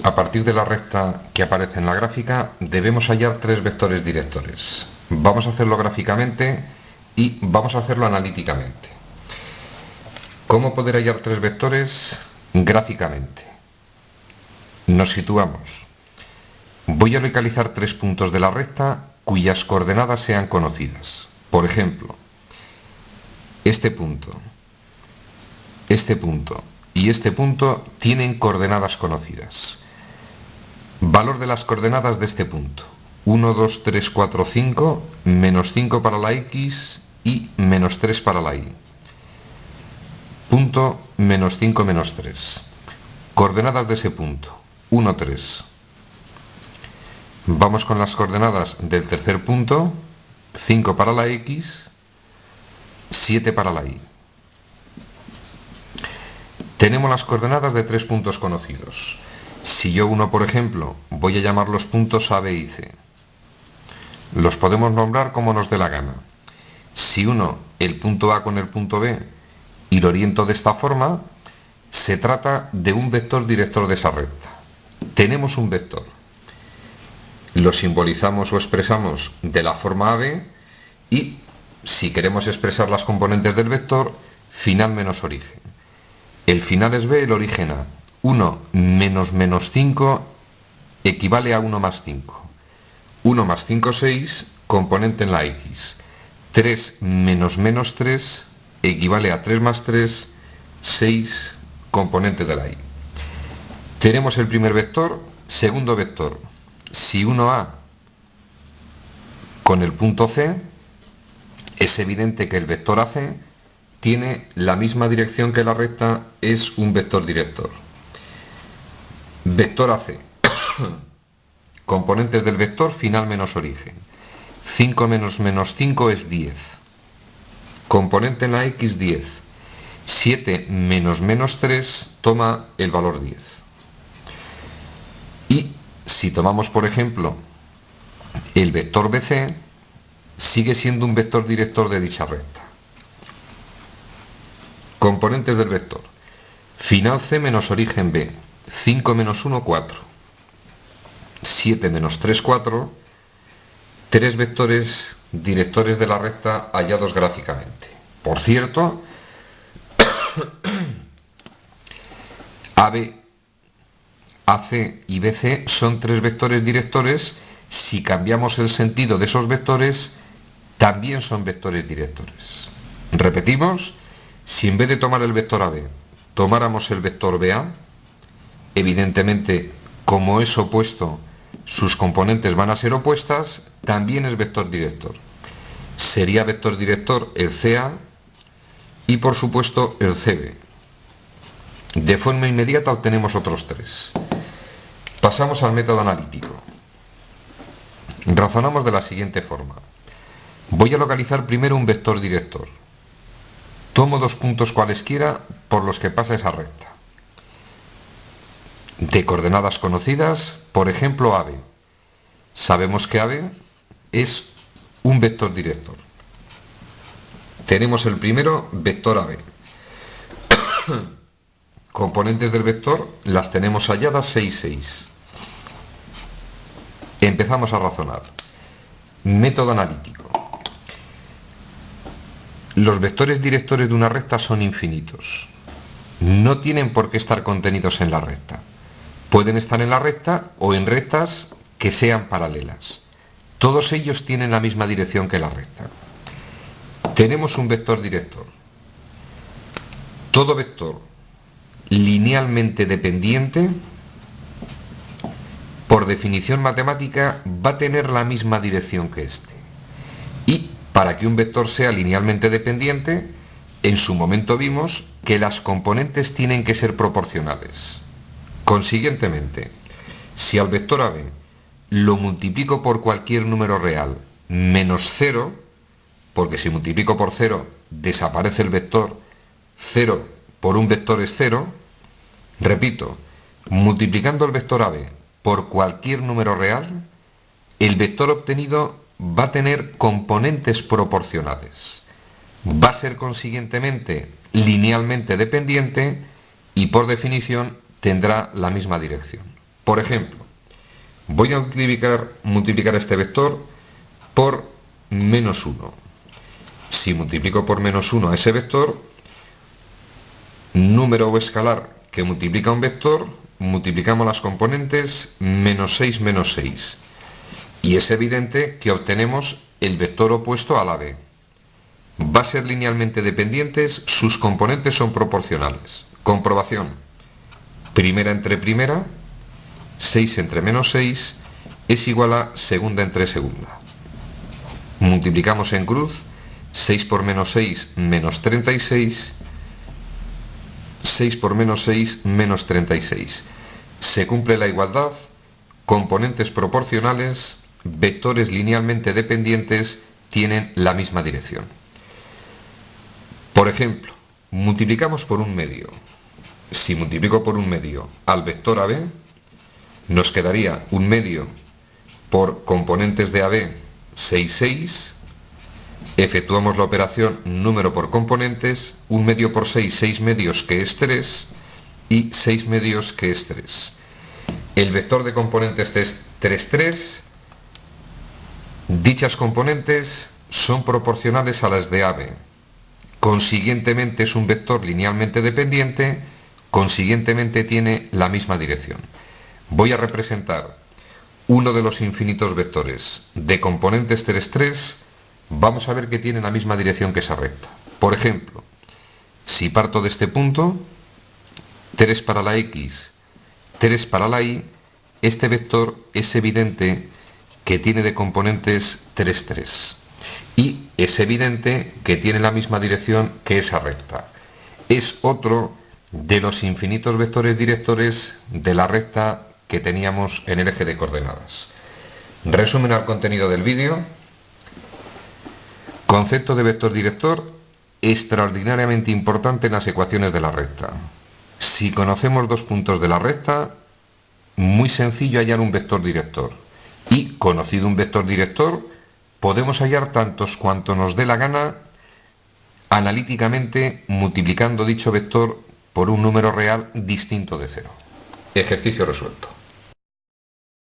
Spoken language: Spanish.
A partir de la recta que aparece en la gráfica, debemos hallar tres vectores directores. Vamos a hacerlo gráficamente y vamos a hacerlo analíticamente. ¿Cómo poder hallar tres vectores? Gráficamente. Nos situamos. Voy a localizar tres puntos de la recta cuyas coordenadas sean conocidas. Por ejemplo, este punto y este punto tienen coordenadas conocidas. Valor de las coordenadas de este punto: 1, 2, 3, 4, 5, menos 5 para la X y menos 3 para la Y. Punto menos 5, menos 3. Coordenadas de ese punto: 1, 3. Vamos con las coordenadas del tercer punto: 5 para la X, 7 para la Y. Tenemos las coordenadas de tres puntos conocidos. Si yo uno, por ejemplo, voy a llamar los puntos A, B y C. Los podemos nombrar como nos dé la gana. Si uno el punto A con el punto B y lo oriento de esta forma, se trata de un vector director de esa recta. Tenemos un vector. Lo simbolizamos o expresamos de la forma AB y, si queremos expresar las componentes del vector, final menos origen. El final es B, el origen A. 1 menos menos 5 equivale a 1 más 5. 1 más 5, 6, componente en la X. 3 menos menos 3 equivale a 3 más 3, 6, componente de la Y. Tenemos el primer vector. Segundo vector: si 1A con el punto C, es evidente que el vector AC tiene la misma dirección que la recta, es un vector director. Vector AC. Componentes del vector: final menos origen. 5 menos menos 5 es 10. Componente en la X, 10. 7 menos menos 3 toma el valor 10. Y si tomamos, por ejemplo, el vector BC, sigue siendo un vector director de dicha recta. Componentes del vector: final C menos origen B. 5 menos 1, 4. 7 menos 3, 4. Tres vectores directores de la recta hallados gráficamente. Por cierto, AB, AC y BC son tres vectores directores. Si cambiamos el sentido de esos vectores, también son vectores directores. Repetimos: si en vez de tomar el vector AB tomáramos el vector BA, evidentemente, como es opuesto, sus componentes van a ser opuestas, también es vector director. Sería vector director el CA y, por supuesto, el CB. De forma inmediata obtenemos otros tres. Pasamos al método analítico. Razonamos de la siguiente forma. Voy a localizar primero un vector director. Tomo dos puntos cualesquiera por los que pasa esa recta. De coordenadas conocidas, por ejemplo, AB. Sabemos que AB es un vector director. Tenemos el primero, vector AB. Componentes del vector las tenemos halladas 6, 6. Empezamos a razonar. Método analítico. Los vectores directores de una recta son infinitos. No tienen por qué estar contenidos en la recta. Pueden estar en la recta o en rectas que sean paralelas. Todos ellos tienen la misma dirección que la recta. Tenemos un vector director. Todo vector linealmente dependiente, por definición matemática, va a tener la misma dirección que este. Y para que un vector sea linealmente dependiente, en su momento vimos que las componentes tienen que ser proporcionales. Consiguientemente, si al vector AB lo multiplico por cualquier número real menos 0, porque si multiplico por 0 desaparece el vector, 0 por un vector es 0, repito, multiplicando el vector AB por cualquier número real, el vector obtenido va a tener componentes proporcionales. Va a ser consiguientemente linealmente dependiente y, por definición, tendrá la misma dirección. Por ejemplo, voy a multiplicar este vector por -1. Si multiplico por -1 a ese vector, número o escalar que multiplica un vector, multiplicamos las componentes -6, -6. Y es evidente que obtenemos el vector opuesto a la b. Va a ser linealmente dependientes, sus componentes son proporcionales. Comprobación. Primera entre primera, 6 entre -6, es igual a segunda entre segunda. Multiplicamos en cruz, 6 por -6, -36, 6 por -6, -36. Se cumple la igualdad, componentes proporcionales, vectores linealmente dependientes tienen la misma dirección. Por ejemplo, multiplicamos por un medio. Si multiplico por un medio al vector AB, nos quedaría un medio por componentes de AB, 6, 6. Efectuamos la operación número por componentes, un medio por 6, 6 medios que es 3, y 6 medios que es 3. El vector de componentes es 3, 3. Dichas componentes son proporcionales a las de AB. Consiguientemente es un vector linealmente dependiente, consiguientemente tiene la misma dirección. Voy a representar uno de los infinitos vectores de componentes 3, 3. Vamos a ver que tiene la misma dirección que esa recta. Por ejemplo, si parto de este punto, 3 para la X, 3 para la Y, este vector es evidente que tiene de componentes 3, 3. Y es evidente que tiene la misma dirección que esa recta. Es otro de los infinitos vectores directores de la recta que teníamos en el eje de coordenadas. Resumen al contenido del vídeo. Concepto de vector director extraordinariamente importante en las ecuaciones de la recta. Si conocemos dos puntos de la recta, muy sencillo hallar un vector director. Y conocido un vector director, podemos hallar tantos cuanto nos dé la gana analíticamente multiplicando dicho vector por un número real distinto de 0. Ejercicio resuelto.